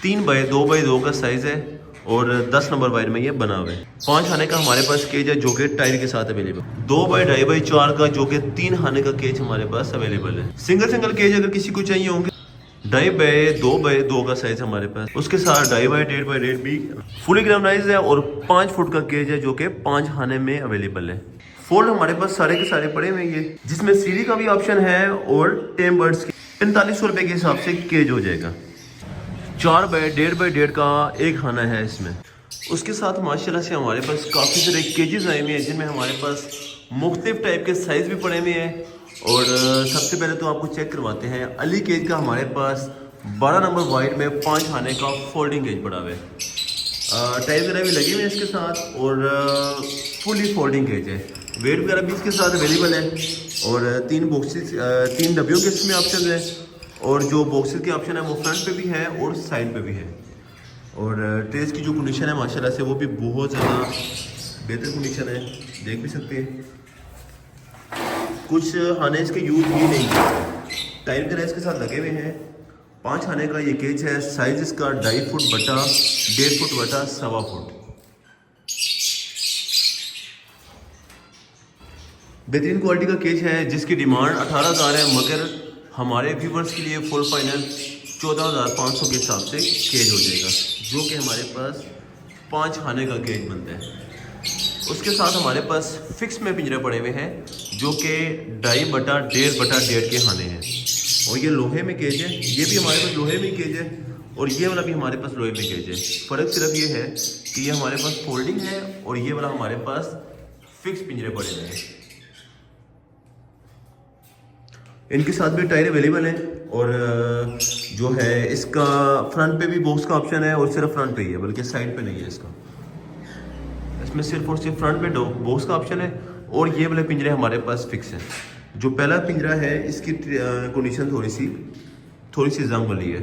3x2x2 का size है और 10 नंबर वायर में ये बना हुआ है। 5 खाने का हमारे पास केज है जो कि टायर के साथ अवेलेबल। 2x2x4 का जो कि 3 खाने का केज हमारे पास अवेलेबल है। सिंगल केज अगर किसी को चाहिए होंगे 2x2x2 का साइज हमारे पास। उसके साथ 2x1.5x1 भी फुली ग्राउंडाइज है और 5 फुट का केज है जो कि 5 खाने में अवेलेबल है। फोल्ड हमारे पास सारे के सारे पड़े हुए हैं, जिसमें सीढ़ी का भी ऑप्शन है और टेम बर्ड्स की 4500 रुपए के हिसाब से केज हो जाएगा। 4x1.5x1 का एक खाना है इसमें। उसके साथ माशाल्लाह से हमारे पास काफ़ी सारे केजेस आए हुए हैं, जिनमें हमारे पास मुख्तलिफ टाइप के साइज़ भी पड़े हुए हैं। और सबसे पहले तो आपको चेक करवाते हैं अली केज का। हमारे पास 12 नंबर वाइड में 5 खाने का फोल्डिंग केज पड़ा हुआ है। टाइप वगैरह भी लगे हुए हैं इसके साथ और फुली फोल्डिंग केज है। वेट वगैरह भी इसके साथ अवेलेबल है और 3 बॉक्सेस 3 डब्बियों के इसमें ऑप्शन है। और जो बॉक्सेस के ऑप्शन है वो फ्रंट पे भी है और साइड पे भी है। और ट्रेस की जो कंडीशन है माशाल्लाह से वो भी बहुत ज़्यादा बेहतर कंडीशन है, देख भी सकते हैं। कुछ खाने इसके यूज भी नहीं किए, टायर के इसके साथ लगे हुए हैं। 5 खाने का ये केज है। साइज इसका 2.5 फुट बटा 1.5 फुट बटा 1.25 फुट। बेहतरीन क्वालिटी का केज है जिसकी डिमांड 18,000 है, मगर हमारे व्यूवर्स के लिए फुल फाइनल 14,500 के हिसाब से केज हो जाएगा, जो कि हमारे पास 5 खाने का केज बनता है। उसके साथ हमारे पास फिक्स में पिंजरे पड़े हुए हैं जो कि 2.5x1.5 के खाने हैं। और ये लोहे में केज है, ये भी हमारे पास लोहे में केज है और ये वाला भी हमारे पास लोहे में केज है। फ़र्क सिर्फ ये है कि ये हमारे पास फोल्डिंग है और ये वाला हमारे पास फिक्स पिंजरे पड़े हुए हैं। इनके साथ भी टायर अवेलेबल है और जो है इसका फ्रंट पे भी बॉक्स का ऑप्शन है और सिर्फ फ्रंट पे ही है, बल्कि साइड पे नहीं है इसका। इसमें सिर्फ और सिर्फ फ्रंट पे बॉक्स का ऑप्शन है और ये वाले पिंजरे हमारे पास फिक्स हैं। जो पहला पिंजरा है इसकी कंडीशन थोड़ी सी जंग वाली है,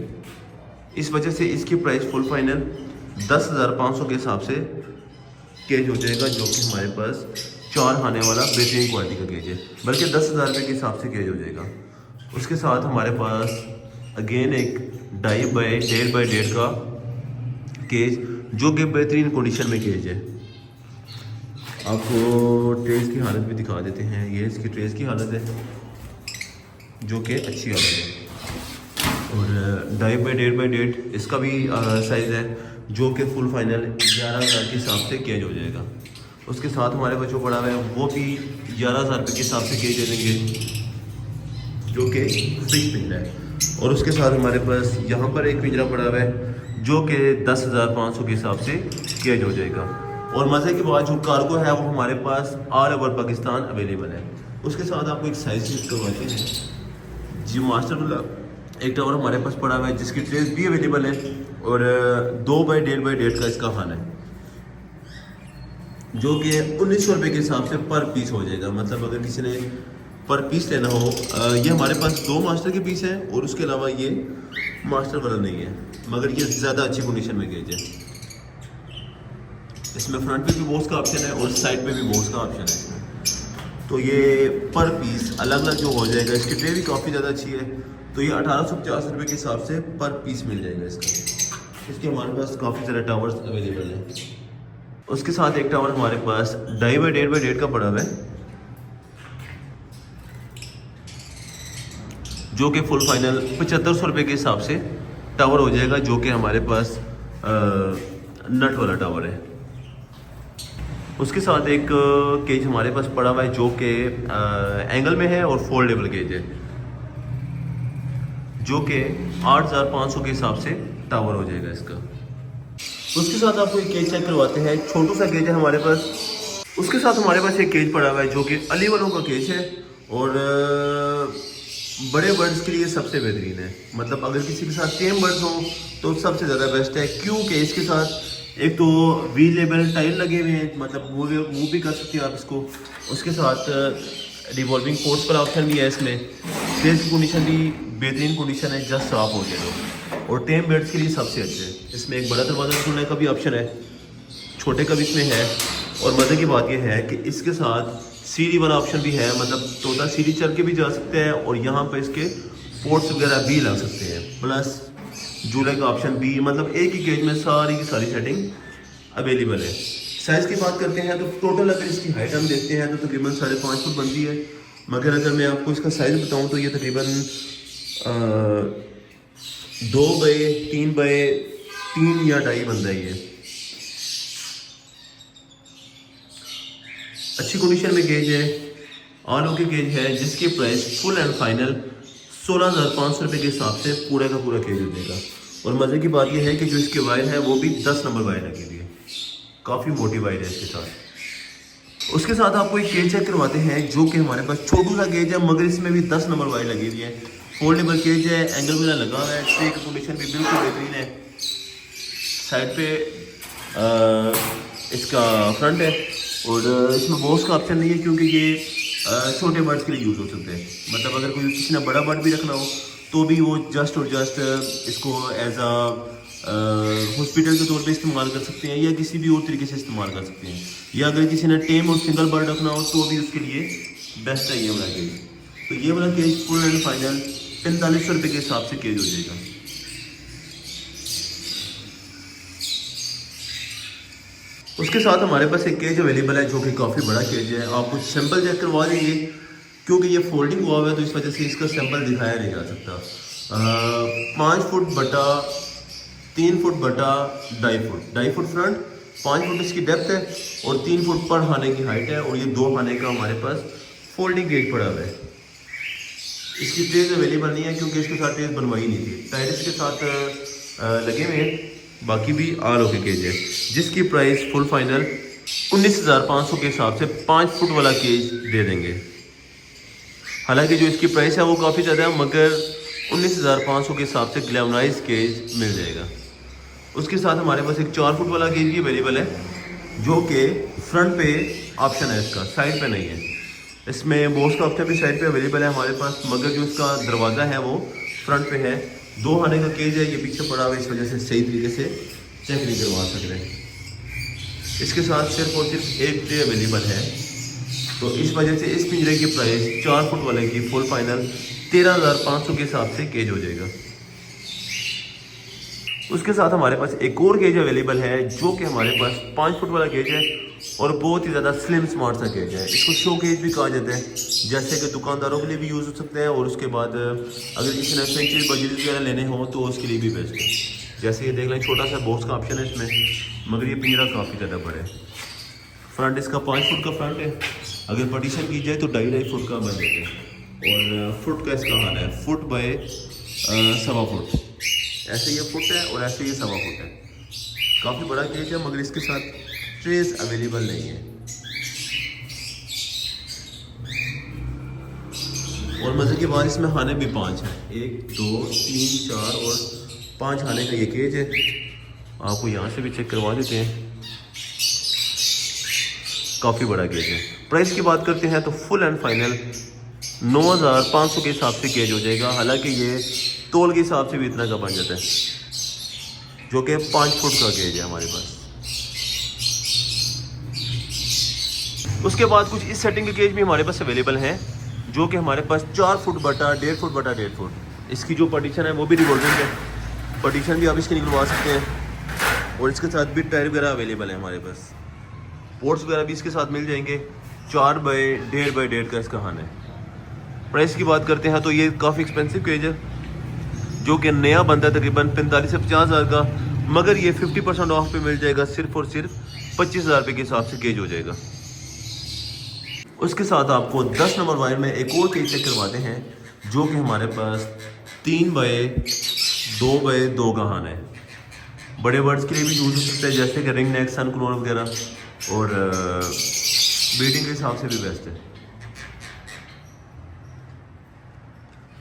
इस वजह से इसकी प्राइस फुल फाइनल 10,500 के हिसाब से केज हो जाएगा, जो कि हमारे पास 4 खाने वाला बेहतरीन क्वालिटी का केज है, बल्कि 10,000 रुपये के हिसाब से केज हो जाएगा। उसके साथ हमारे पास अगेन एक 2.5x1.5 का केज जो कि बेहतरीन कंडीशन में केज है। आपको ट्रेस की हालत भी दिखा देते हैं। ये इसकी ट्रेस की हालत है जो कि अच्छी हालत है। और 2.5x1.5 इसका भी साइज़ है जो कि फुल फाइनल 11,000 के हिसाब से केज हो जाएगा। उसके साथ हमारे पास जो पड़ा हुआ है वो भी 11,000 रुपये के हिसाब से केज दे देंगे, जो कि फिक्स पिंजरा है। और उसके साथ हमारे पास यहाँ पर एक पिंजरा पड़ा हुआ है जो कि 10,500 के हिसाब से केज हो जाएगा। और मज़े की बात जो कार्गो है वो हमारे पास ऑल ओवर पाकिस्तान अवेलेबल है। उसके साथ आपको एक साइज चेक करवाते हैं। जी मास्टर वाला एक टावर हमारे पास पड़ा हुआ है जिसकी ट्रेस भी अवेलेबल है और 2x1.5x1 का इसका खाना है, जो कि 1900 रुपये के हिसाब से पर पीस हो जाएगा। मतलब अगर किसी ने पर पीस लेना हो, ये हमारे पास 2 मास्टर के पीस हैं और उसके अलावा ये मास्टर वाला नहीं है, मगर ये ज़्यादा अच्छी कंडीशन में केज है। इसमें फ्रंट पे भी बॉक्स का ऑप्शन है और साइड पे भी बॉक्स का ऑप्शन है। तो ये पर पीस अलग अलग जो हो जाएगा। इसकी ट्रे भी काफ़ी ज़्यादा अच्छी है, तो ये 1850 रुपये के हिसाब से पर पीस मिल जाएगा इसका। इसके हमारे पास काफ़ी सारे टावर्स अवेलेबल हैं। उसके साथ एक टावर हमारे पास 2.5x1.5 का पड़ा हुआ है, जो कि फुल फाइनल 7500 रुपये के हिसाब से टावर हो जाएगा, जो कि हमारे पास नट वाला टावर है। उसके साथ एक केज हमारे पास पड़ा हुआ है जो कि एंगल में है और फोल्डेबल केज है, जो कि 8,500 के हिसाब से टावर हो जाएगा इसका। उसके साथ आपको एक केज चेक करवाते हैं। छोटू सा केज है हमारे पास। उसके साथ हमारे पास एक केज पड़ा हुआ है जो कि अली वालों का केज है और बड़े बर्ड्स के लिए सबसे बेहतरीन है। मतलब अगर किसी के साथ टेम बर्ड्स हो तो सबसे ज़्यादा बेस्ट है, क्योंकि इसके साथ एक तो वी लेबल टाइल लगे हुए हैं, मतलब मूव भी कर सकते हैं आप इसको। उसके साथ रिवॉल्विंग पोर्ट्स पर ऑप्शन भी है इसमें। ट्रेस की कंडीशन भी बेहतरीन कंडीशन है, जस्ट साफ हो जाए और टेम बर्ड्स के लिए सबसे अच्छे है। इसमें एक बड़ा दरवाज़ा खोलने का भी ऑप्शन है, छोटे का भी इसमें है। और मज़े की बात यह है कि इसके साथ सीढ़ी वाला ऑप्शन भी है, मतलब तोता सीढ़ी चढ़ के भी जा सकते हैं और यहाँ पर इसके पोर्ट्स वगैरह भी लग सकते हैं। प्लस झूले का ऑप्शन भी, मतलब एक ही केज में सारी की सारी सेटिंग अवेलेबल है। साइज़ की बात करते हैं तो टोटल अगर इसकी हाइट हम देखते हैं तो तकरीबन 5.5 फुट बनती है, मगर अगर मैं आपको इसका साइज़ बताऊं तो ये तकरीबन 2x3x3 या 2.5 बनता है। ये अच्छी कंडीशन में गेज है, ऑल ओके गेज है, जिसकी प्राइस फुल एंड फाइनल 16,500 रुपये के हिसाब से पूरा का पूरा केज हो जाएगा। और मज़े की बात यह है कि जो इसकी वायर है वो भी 10 नंबर वायर लगी हुई है, काफ़ी मोटी वायर है इसके साथ। उसके साथ आपको एक केज चेक करवाते हैं जो कि हमारे पास छोटू सा केज है, मगर इसमें भी 10 नंबर वायर लगी हुई है, फोल्डेबल केज है, एंगल वगैरह लगा हुआ है, ट्रे की कंडीशन भी बिल्कुल बेहतरीन है। साइड पे इसका फ्रंट है और इसमें बॉक्स का ऑप्शन नहीं है क्योंकि ये छोटे बर्ड्स के लिए यूज़ हो सकते हैं। मतलब अगर कोई किसी ने बड़ा बर्ड भी रखना हो तो भी वो जस्ट और जस्ट इसको एज अ हॉस्पिटल के तौर पे इस्तेमाल कर सकते हैं या किसी भी और तरीके से इस्तेमाल कर सकते हैं, या अगर किसी ने टेम और सिंगल बर्ड रखना हो तो भी उसके लिए बेस्ट है ये वाला केज। तो ये वाला केज फुल एंड फाइनल 4500 रुपये के हिसाब से केज हो जाएगा। उसके साथ हमारे पास एक केज अवेलेबल है जो कि काफ़ी बड़ा केज है। आप कुछ सैंपल चेक करवा देंगे क्योंकि ये फोल्डिंग हुआ हुआ है तो इस वजह से इसका सैंपल दिखाया नहीं जा सकता। 5 फुट बटा 3 फुट बटा 2.5 फुट, 2.5 फुट फ्रंट, 5 फुट इसकी डेप्थ है और 3 फुट पर हाने की हाइट है, और ये 2 हाने का हमारे पास फोल्डिंग केज पड़ा हुआ है। इसकी ट्रेज अवेलेबल नहीं है क्योंकि इसके साथ ट्रेज बनवाई नहीं थी, टाइल्स के साथ लगे हुए हैं, बाकी भी आर ओके केज है, जिसकी प्राइस फुल फाइनल 19,500 के हिसाब से 5 फुट वाला केज दे देंगे। हालांकि जो इसकी प्राइस है वो काफ़ी ज़्यादा है, मगर 19,500 के हिसाब से ग्लैमराइज केज मिल जाएगा। उसके साथ हमारे पास एक 4 फुट वाला केज भी अवेलेबल है जो कि फ्रंट पे ऑप्शन है, इसका साइड पे नहीं है। इसमें बॉक्स का ऑप्शन भी साइड पे अवेलेबल है हमारे पास, मगर जो इसका दरवाज़ा है वो फ्रंट पे है। 2 हाने का केज है, ये पीछे पड़ा हुआ है, इस वजह से सही तरीके से चेक नहीं करवा सक रहे। इसके साथ सिर्फ और सिर्फ एक ट्रे अवेलेबल है, तो इस वजह से इस पिंजरे की प्राइस 4 फुट वाले की फुल फाइनल 13,500 के हिसाब से केज हो जाएगा। उसके साथ हमारे पास एक और केज अवेलेबल है जो कि हमारे पास 5 फुट वाला केज है और बहुत ही ज़्यादा स्लिम स्मार्ट सा केज है। इसको शो केज भी कहा जाता है, जैसे कि दुकानदारों के लिए भी यूज़ हो सकते हैं और उसके बाद अगर किसी ने फ्रेंचीज बजरीज वगैरह लेने हो तो उसके लिए भी बेस्ट है। जैसे ये देख लें, छोटा सा बॉक्स का ऑप्शन है इसमें, मगर ये पिंजरा काफ़ी ज़्यादा बड़ा है। फ्रंट इसका 5 फुट का फ्रंट है, अगर पार्टीशन की जाए तो 2.5 फुट का बन जाता है, और फुट का इसका हाल है फुट बाय 1.25 फुट, ऐसे ये फुट है और ऐसे ये 1.25 फुट है। काफ़ी बड़ा केज है, मगर इसके साथ ट्रेस अवेलेबल नहीं है। और मज़े की बात इसमें हाने भी 5 हैं, 1 2 3 4 और 5 हाने का ये केज है। आपको यहाँ से भी चेक करवा देते हैं, काफ़ी बड़ा केज है। प्राइस की बात करते हैं तो फुल एंड फाइनल 9,500 के हिसाब से केज हो जाएगा। हालांकि ये तोल के हिसाब से भी इतना का बन जाता है, जो कि 5 फुट का केज है हमारे पास। उसके बाद कुछ इस सेटिंग के केज भी हमारे पास अवेलेबल हैं जो कि हमारे पास 4 फुट बटा 1.5 फुट बटा 1.5 फुट। इसकी जो पार्टीशन है वो भी रिवॉल्विंग है, पार्टीशन भी आप इसकी निकलवा सकते हैं, और इसके साथ भी टायर वगैरह अवेलेबल है हमारे पास, पोर्ट्स वगैरह भी इसके साथ मिल जाएंगे। 4 बाय 1.5 का इसका हान है। प्राइस की बात करते हैं तो ये काफ़ी एक्सपेंसिव केज है जो कि नया बनता है तकरीबन 45 से 50 हज़ार का, मगर ये 50% ऑफ पे मिल जाएगा, सिर्फ और सिर्फ 25,000 रुपये के हिसाब से केज हो जाएगा। उसके साथ आपको 10 नंबर वायर में एक और केज चेक करवाते हैं जो कि हमारे पास 3 बाय 2 का हान है। बड़े बर्ड्स के लिए भी यूज़ हो सकता है, जैसे कि रिंग नेक, सन क्रोन वगैरह, और ब्रीडिंग के हिसाब से भी बेस्ट है।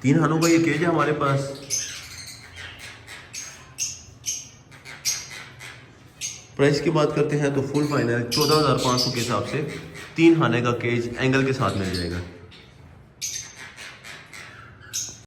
3 हानों का ये केज है हमारे पास। प्राइस की बात करते हैं तो फुल फाइनल 14,500 के हिसाब से 3 हाने का केज एंगल के साथ मिल जाएगा।